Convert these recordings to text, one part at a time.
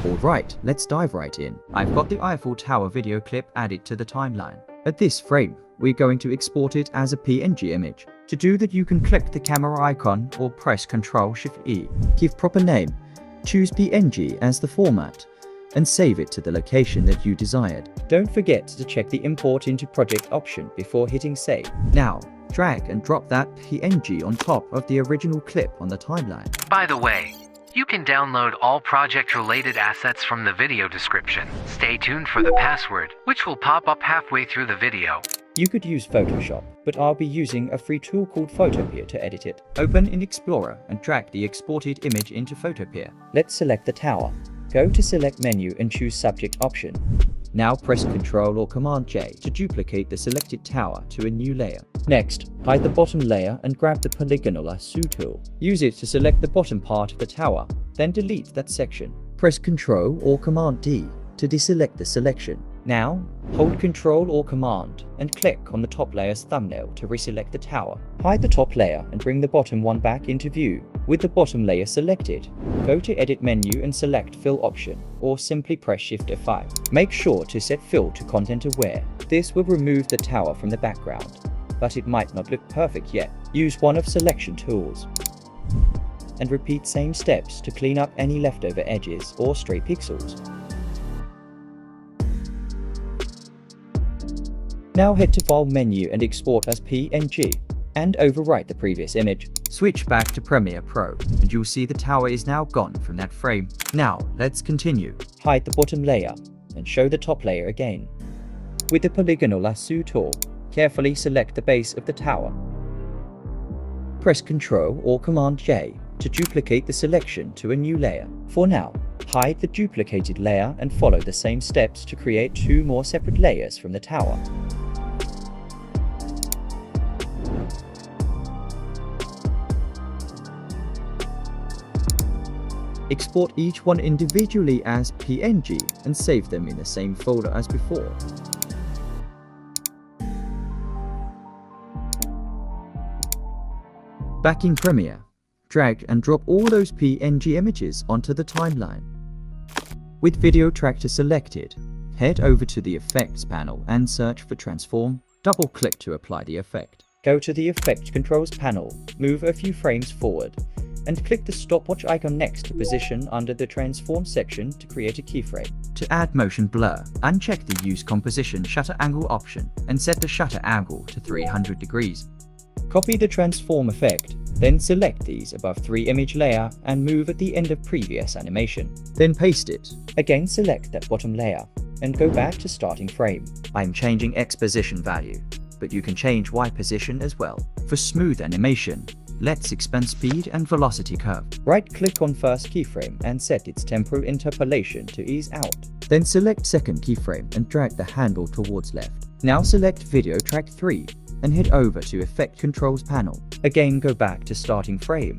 Alright, let's dive right in. I've got the Eiffel Tower video clip added to the timeline. At this frame, we're going to export it as a PNG image. To do that, you can click the camera icon or press Ctrl-Shift-E. Give proper name, choose PNG as the format, and save it to the location that you desired. Don't forget to check the Import into Project option before hitting save. Now, drag and drop that PNG on top of the original clip on the timeline. By the way, you can download all project-related assets from the video description. Stay tuned for the password, which will pop up halfway through the video. You could use Photoshop, but I'll be using a free tool called Photopea to edit it. Open in Explorer and drag the exported image into Photopea. Let's select the tower. Go to Select menu and choose Subject option. Now press Ctrl or Command J to duplicate the selected tower to a new layer. Next, hide the bottom layer and grab the polygonal lasso tool. Use it to select the bottom part of the tower, then delete that section. Press Ctrl or Command D to deselect the selection. Now, hold Ctrl or Command and click on the top layer's thumbnail to reselect the tower. Hide the top layer and bring the bottom one back into view. With the bottom layer selected, go to Edit menu and select Fill option, or simply press Shift F5. Make sure to set Fill to Content Aware. This will remove the tower from the background, but it might not look perfect yet. Use one of selection tools and repeat same steps to clean up any leftover edges or stray pixels. Now head to File menu and export as PNG and overwrite the previous image. Switch back to Premiere Pro and you'll see the tower is now gone from that frame. Now let's continue. Hide the bottom layer and show the top layer again. With the polygonal lasso tool, carefully select the base of the tower. Press Ctrl or Command J to duplicate the selection to a new layer. For now, hide the duplicated layer and follow the same steps to create two more separate layers from the tower. Export each one individually as PNG and save them in the same folder as before. Back in Premiere, drag and drop all those PNG images onto the timeline. With Video Tractor selected, head over to the Effects panel and search for Transform. Double-click to apply the effect. Go to the Effect Controls panel, move a few frames forward, and click the stopwatch icon next to position under the Transform section to create a keyframe. To add motion blur, uncheck the Use Composition Shutter Angle option and set the shutter angle to 300 degrees. Copy the transform effect, then select these above 3 image layer and move at the end of previous animation. Then paste it. Again select that bottom layer and go back to starting frame. I'm changing X position value, but you can change Y position as well. For smooth animation, let's expand speed and velocity curve. Right-click on first keyframe and set its temporal interpolation to ease out. Then select second keyframe and drag the handle towards left. Now select Video Track 3 and head over to Effect Controls panel. Again go back to starting frame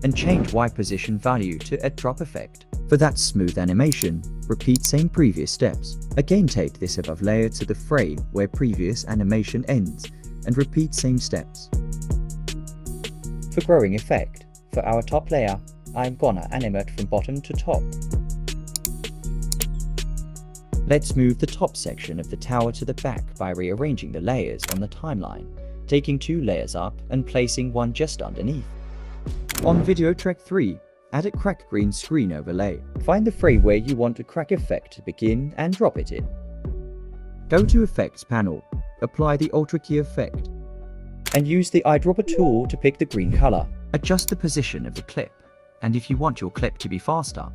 and change Y position value to a drop effect. For that smooth animation, repeat same previous steps. Again take this above layer to the frame where previous animation ends and repeat same steps. For growing effect, for our top layer, I'm gonna animate from bottom to top. Let's move the top section of the tower to the back by rearranging the layers on the timeline, taking 2 layers up and placing one just underneath. On Video Track 3, add a crack green screen overlay. Find the frame where you want a crack effect to begin and drop it in. Go to Effects panel, apply the Ultra Key effect, and use the eyedropper tool to pick the green color. Adjust the position of the clip, and if you want your clip to be faster,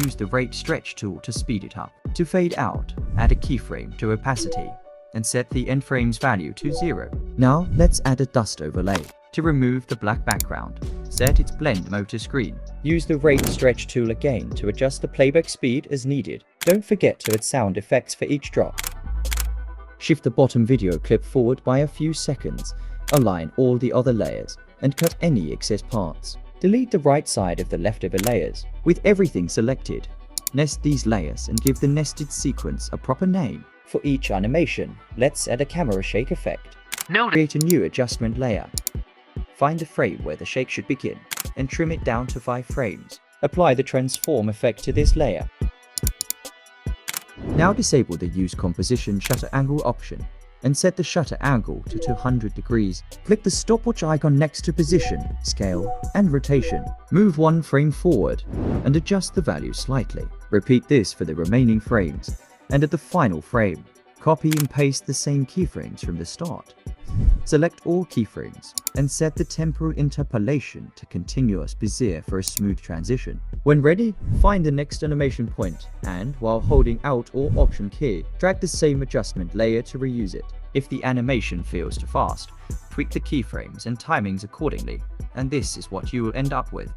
use the Rate Stretch tool to speed it up. To fade out, add a keyframe to opacity and set the end frame's value to 0. Now let's add a dust overlay. To remove the black background, set its blend mode to screen. Use the Rate Stretch tool again to adjust the playback speed as needed. Don't forget to add sound effects for each drop. Shift the bottom video clip forward by a few seconds, align all the other layers, and cut any excess parts. Delete the right side of the leftover layers. With everything selected, nest these layers and give the nested sequence a proper name. For each animation, let's add a camera shake effect. Create a new adjustment layer. Find the frame where the shake should begin and trim it down to 5 frames. Apply the transform effect to this layer. Now disable the Use Composition Shutter Angle option and set the shutter angle to 200 degrees. Click the stopwatch icon next to Position, Scale, and Rotation. Move one frame forward and adjust the value slightly. Repeat this for the remaining frames, and at the final frame, copy and paste the same keyframes from the start. Select all keyframes and set the temporal interpolation to Continuous Bezier for a smooth transition. When ready, find the next animation point and, while holding Alt or Option key, drag the same adjustment layer to reuse it. If the animation feels too fast, tweak the keyframes and timings accordingly, and this is what you will end up with.